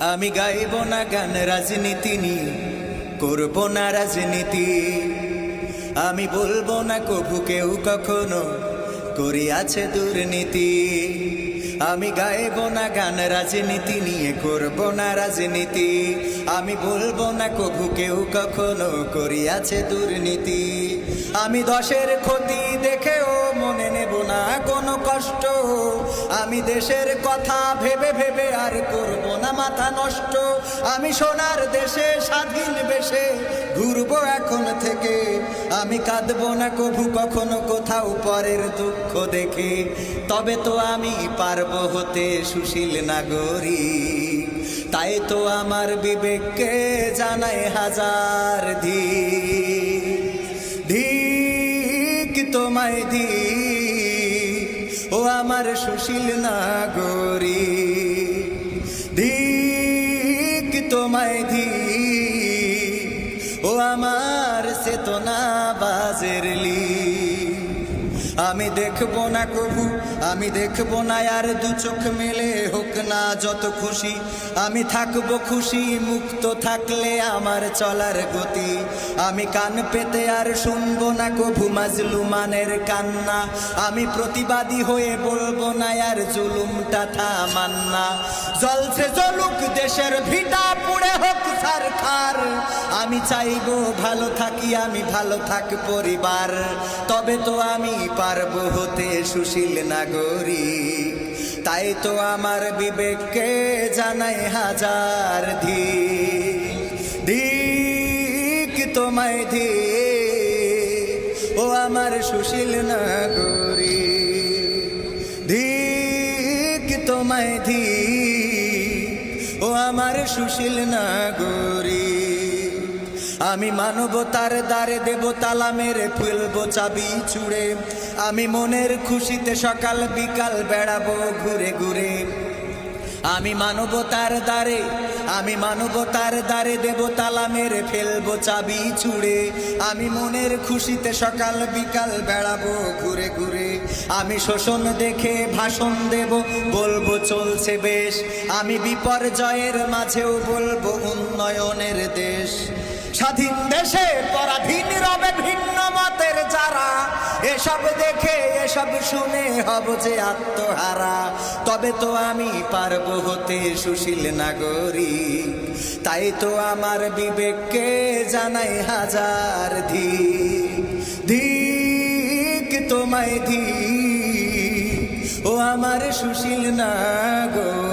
আমি গাইব না গান রাজনীতি নিয়ে, করব না রাজনীতি। আমি বলবো না কভু কেউ কখনো করিয়াছে দুর্নীতি। আমি গাইব না গান রাজনীতি নিয়ে, করব না রাজনীতি। আমি বলবো না কভু কেউ কখনো করিয়াছে দুর্নীতি। আমি দশের ক্ষতি দেখেও মনে নেব না কোনো কষ্ট। আমি দেশের কথা ভেবে ভেবে আর করব না মাথা নষ্ট। আমি সোনার দেশে স্বাধীন বেশে ঘুরবো এখন থেকে। আমি কাঁদবো না কভু কখনো কোথাও পরের দুঃখ দেখে। তবে তো আমি পারবো হতে সুশীল নাগরিক। তাই তো আমার বিবেককে জানায় হাজার ধিক। ধিক তোমায় ধিক, ও আমার সুশীল নাগরিক। ধিক তোমায় ধিক, ও আমার চেতনা বাজের লিক। আমি দেখবো না কভু, আমি দেখবো না আর দু চোখ মেলে হোক না যত খুশি। আমি থাকবো খুশি মুক্ত থাকলে আমার চলার গতি। আমি কান পেতে আর শুনবো না কভু মাজলুমানের কান্না। আমি প্রতিবাদী হয়ে বলবো না আর জুলুমটা থামান না। জ্বলছে জ্বলুক দেশের ভিটা, পুড়ে হোক ছারখার। আমি চাইবো ভালো থাকি, আমি ভালো থাক পরিবার। তবে তো আমি পারবো হতে সুশীল নাগরিক। তাই তো আমার বিবেককে জানাই হাজার ধিক। ধিক তোমায় ধিক, ও আমার সুশীল নাগরিক। ধিক তোমায় ধিক, ও আমার সুশীল নাগরিক। আমি মানবতার দ্বারে দেব তালা মেরে ফেলবো চাবি ছুঁড়ে। আমি মনের খুশিতে সকাল বিকাল বেড়াবো ঘুরে ঘুরে। আমি মানবতার দ্বারে, আমি মানবতার দ্বারে দেব তালা মেরে ফেলবো চাবি ছুঁড়ে। আমি মনের খুশিতে সকাল বিকাল বেড়াবো ঘুরে ঘুরে। আমি শোষণ দেখে ভাষণ দেব, বলবো চলছে বেশ। আমি বিপর্যয়ের মাঝেও বলবো উন্নয়নের দেশ। স্বাধীন দেশে পরাধীন রবে ভিন্ন মতের যারা। এসব দেখে এসব শুনে হব যে আত্মহারা। তবে তো আমি পারবো হতে সুশীল নাগরিক। তাই তো আমার বিবেককে জানাই হাজার ধিক। ধিক তোমায় ধিক, ও আমার সুশীল নাগরিক।